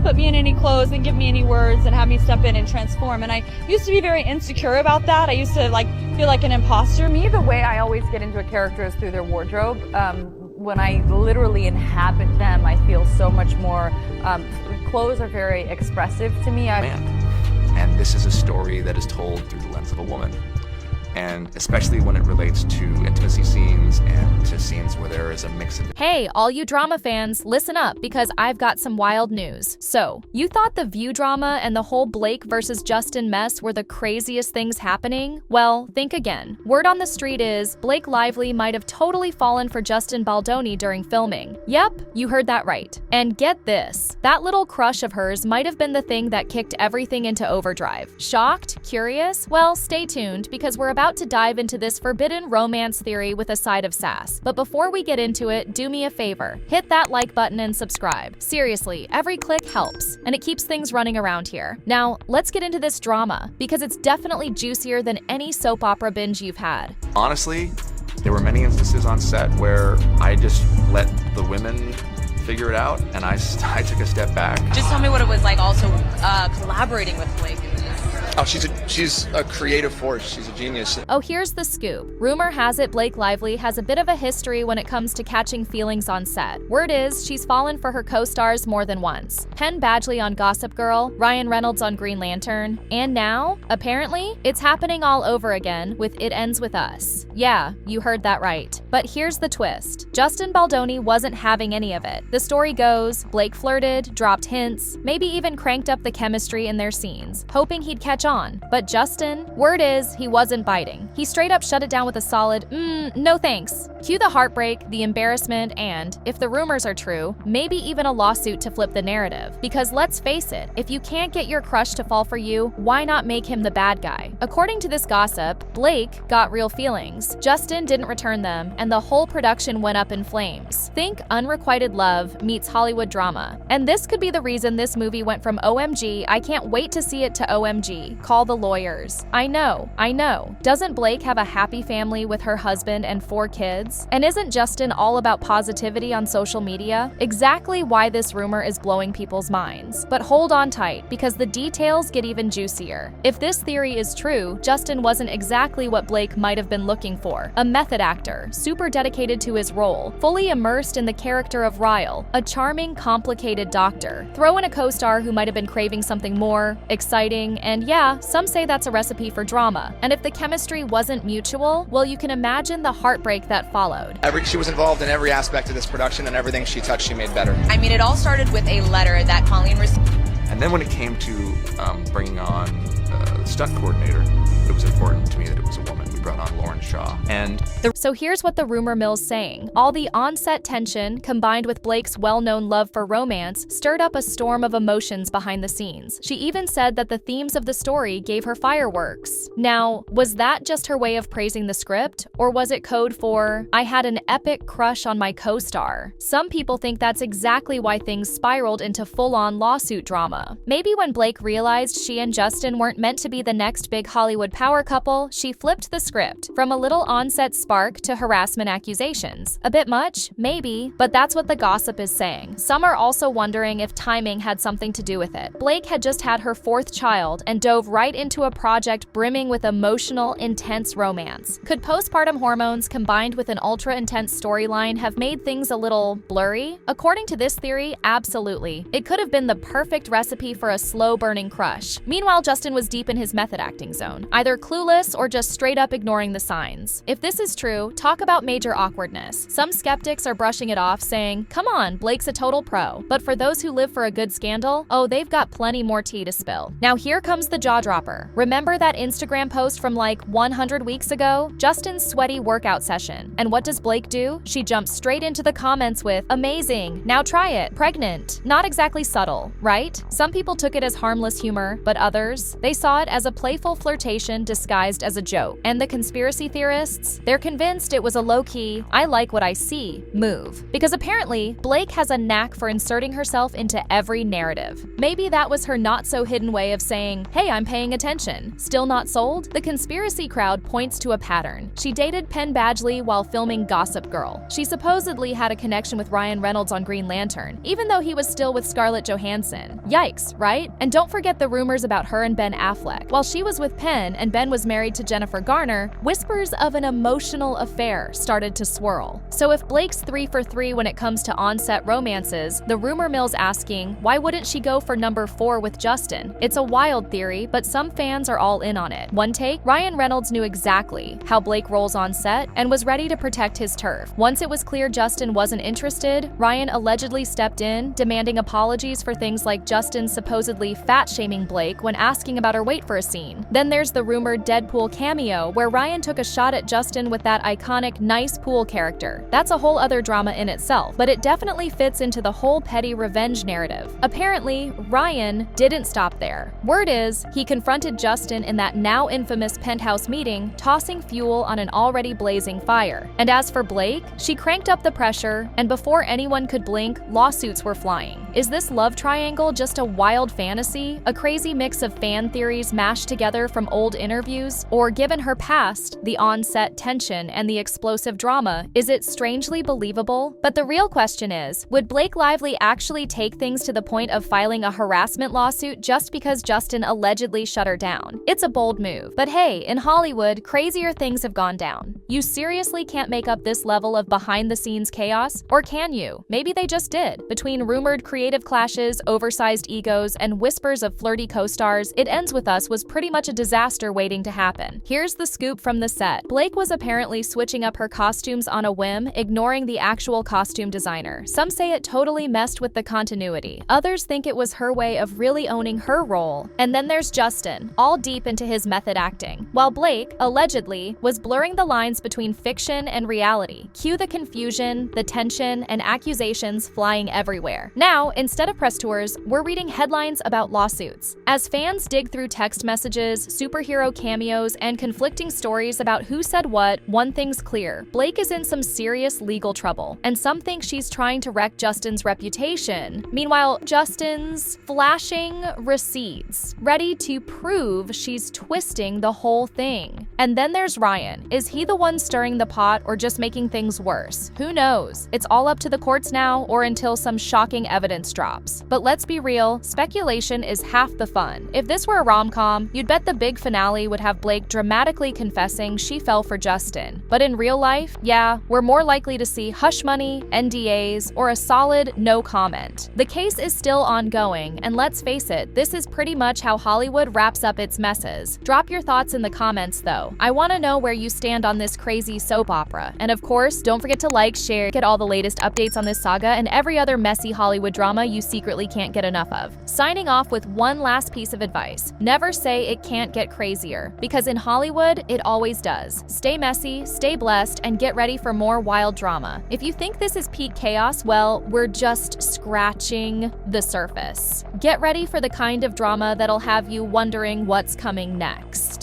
put me in any clothes and give me any words and have me step in and transform. And I used to be very insecure about that. I used to feel like an imposter. Me, the way I always get into a character is through their wardrobe. When I literally inhabit them, I feel so much more, clothes are very expressive to me. And this is a story that is told through the lens of a woman. And especially when it relates to intimacy scenes and to scenes where there is a mix of... Hey, all you drama fans, listen up because I've got some wild news. So, you thought the View drama and the whole Blake versus Justin mess were the craziest things happening? Well, think again. Word on the street is Blake Lively might have totally fallen for Justin Baldoni during filming. Yep, you heard that right. And get this, that little crush of hers might have been the thing that kicked everything into overdrive. Shocked? Curious? Well, stay tuned because we're about to dive into this forbidden romance theory with a side of sass. But before we get into it, do me a favor. Hit that like button and subscribe. Seriously, every click helps, and it keeps things running around here. Now, let's get into this drama, because it's definitely juicier than any soap opera binge you've had. Honestly, there were many instances on set where I just let the women figure it out, and I took a step back. Just tell me what it was like also collaborating with Blake. Oh, she's a creative force. She's a genius. Oh, here's the scoop. Rumor has it Blake Lively has a bit of a history when it comes to catching feelings on set. Word is she's fallen for her co-stars more than once. Penn Badgley on Gossip Girl, Ryan Reynolds on Green Lantern, and now, apparently, it's happening all over again with It Ends With Us. Yeah, you heard that right. But here's the twist. Justin Baldoni wasn't having any of it. The story goes, Blake flirted, dropped hints, maybe even cranked up the chemistry in their scenes, hoping he'd catch on. But Justin, word is he wasn't biting. He straight up shut it down with a solid, no thanks. Cue the heartbreak, the embarrassment, and, if the rumors are true, maybe even a lawsuit to flip the narrative. Because let's face it, if you can't get your crush to fall for you, why not make him the bad guy? According to this gossip, Blake got real feelings. Justin didn't return them, and the whole production went up in flames. Think unrequited love meets Hollywood drama. And this could be the reason this movie went from OMG, I can't wait to see it, to OMG, call the lawyers. I know. Doesn't Blake have a happy family with her husband and 4 kids? And isn't Justin all about positivity on social media? Exactly why this rumor is blowing people's minds. But hold on tight, because the details get even juicier. If this theory is true, Justin wasn't exactly what Blake might have been looking for. A method actor, super dedicated to his role, fully immersed in the character of Ryle, a charming, complicated doctor. Throw in a co-star who might have been craving something more exciting, and yeah, some say that's a recipe for drama. And if the chemistry wasn't mutual, well, you can imagine the heartbreak that followed. She was involved in every aspect of this production, and everything she touched, she made better. I mean, it all started with a letter that Colleen received. And then when it came to bringing on the stunt coordinator, it was important to me that it was a woman. We brought on Lauren Shaw. So here's what the rumor mill's saying. All the on-set tension, combined with Blake's well-known love for romance, stirred up a storm of emotions behind the scenes. She even said that the themes of the story gave her fireworks. Now, was that just her way of praising the script? Or was it code for, I had an epic crush on my co-star? Some people think that's exactly why things spiraled into full-on lawsuit drama. Maybe when Blake realized she and Justin weren't meant to be the next big Hollywood power couple, she flipped the script from a little on-set spark to harassment accusations. A bit much? Maybe, but that's what the gossip is saying. Some are also wondering if timing had something to do with it. Blake had just had her 4th child and dove right into a project brimming with emotional, intense romance. Could postpartum hormones combined with an ultra-intense storyline have made things a little blurry? According to this theory, absolutely. It could have been the perfect recipe for a slow-burning crush. Meanwhile, Justin was deep in his method acting zone, either clueless or just straight up ignoring the signs. If this is true, talk about major awkwardness. Some skeptics are brushing it off, saying, come on, Blake's a total pro. But for those who live for a good scandal, oh, they've got plenty more tea to spill. Now here comes the jaw dropper. Remember that Instagram post from like 100 weeks ago? Justin's sweaty workout session. And what does Blake do? She jumps straight into the comments with, amazing, now try it, pregnant. Not exactly subtle, right? Some people took it as harmless humor, but others, they saw it as a playful flirtation disguised as a joke. And the conspiracy theorists? They're convinced it was a low-key, I like what I see move. Because apparently, Blake has a knack for inserting herself into every narrative. Maybe that was her not-so-hidden way of saying, hey, I'm paying attention. Still not sold? The conspiracy crowd points to a pattern. She dated Penn Badgley while filming Gossip Girl. She supposedly had a connection with Ryan Reynolds on Green Lantern, even though he was still with Scarlett Johansson. Yikes, right? And don't forget the rumors about her and Ben Affleck. While she was with Penn and Ben was married to Jennifer Garner, whispers of an emotional affair started to swirl. So if Blake's 3 for 3 when it comes to on-set romances, the rumor mill's asking, why wouldn't she go for number 4 with Justin? It's a wild theory, but some fans are all in on it. One take, Ryan Reynolds knew exactly how Blake rolls on set and was ready to protect his turf. Once it was clear Justin wasn't interested, Ryan allegedly stepped in, demanding apologies for things like Justin supposedly fat-shaming Blake when asking about her weight for a scene. Then there's the rumored Deadpool cameo, where Ryan took a shot at Justin with that iconic nice pool character. That's a whole other drama in itself, but it definitely fits into the whole petty revenge narrative. Apparently, Ryan didn't stop there. Word is, he confronted Justin in that now infamous penthouse meeting, tossing fuel on an already blazing fire. And as for Blake, she cranked up the pressure, and before anyone could blink, lawsuits were flying. Is this love triangle just a wild fantasy? A crazy mix of fan theories mashed together from old interviews? Or given her past, the on-set tension and the explosive drama, is it strangely believable? But the real question is, would Blake Lively actually take things to the point of filing a harassment lawsuit just because Justin allegedly shut her down? It's a bold move. But hey, in Hollywood, crazier things have gone down. You seriously can't make up this level of behind-the-scenes chaos? Or can you? Maybe they just did. Between rumored creative clashes, oversized egos, and whispers of flirty co-stars, It Ends With Us was pretty much a disaster waiting to happen. Here's the scoop from the set. Blake was apparently switching up her costumes on a whim, ignoring the actual costume designer. Some say it totally messed with the continuity. Others think it was her way of really owning her role. And then there's Justin, all deep into his method acting, while Blake, allegedly, was blurring the lines between fiction and reality. Cue the confusion, the tension, and accusations flying everywhere. Now, instead of press tours, we're reading headlines about lawsuits. As fans dig through text messages, superhero cameos, and conflicting stories about who said what, one thing's clear. Blake is in some serious legal trouble, and some think she's trying to wreck Justin's reputation. Meanwhile, Justin's flashing receipts, ready to prove she's twisting the whole thing. And then there's Ryan. Is he the one stirring the pot or just making things worse? Who knows? It's all up to the courts now or until some shocking evidence drops. But let's be real, speculation is half the fun. If this were a rom-com, you'd bet the big finale would have Blake dramatically confessing she fell for Justin. But in real life, yeah, we're more likely to see hush money, NDAs, or a solid no comment. The case is still ongoing, and let's face it, this is pretty much how Hollywood wraps up its messes. Drop your thoughts in the comments though. I want to know where you stand on this crazy soap opera. And of course, don't forget to like, share, get all the latest updates on this saga and every other messy Hollywood drama you secretly can't get enough of. Signing off with one last piece of advice. Never say it can't get crazier, because in Hollywood, it always does. Stay messy, stay blessed, and get ready for more wild drama. If you think this is peak chaos, well, we're just scratching the surface. Get ready for the kind of drama that'll have you wondering what's coming next.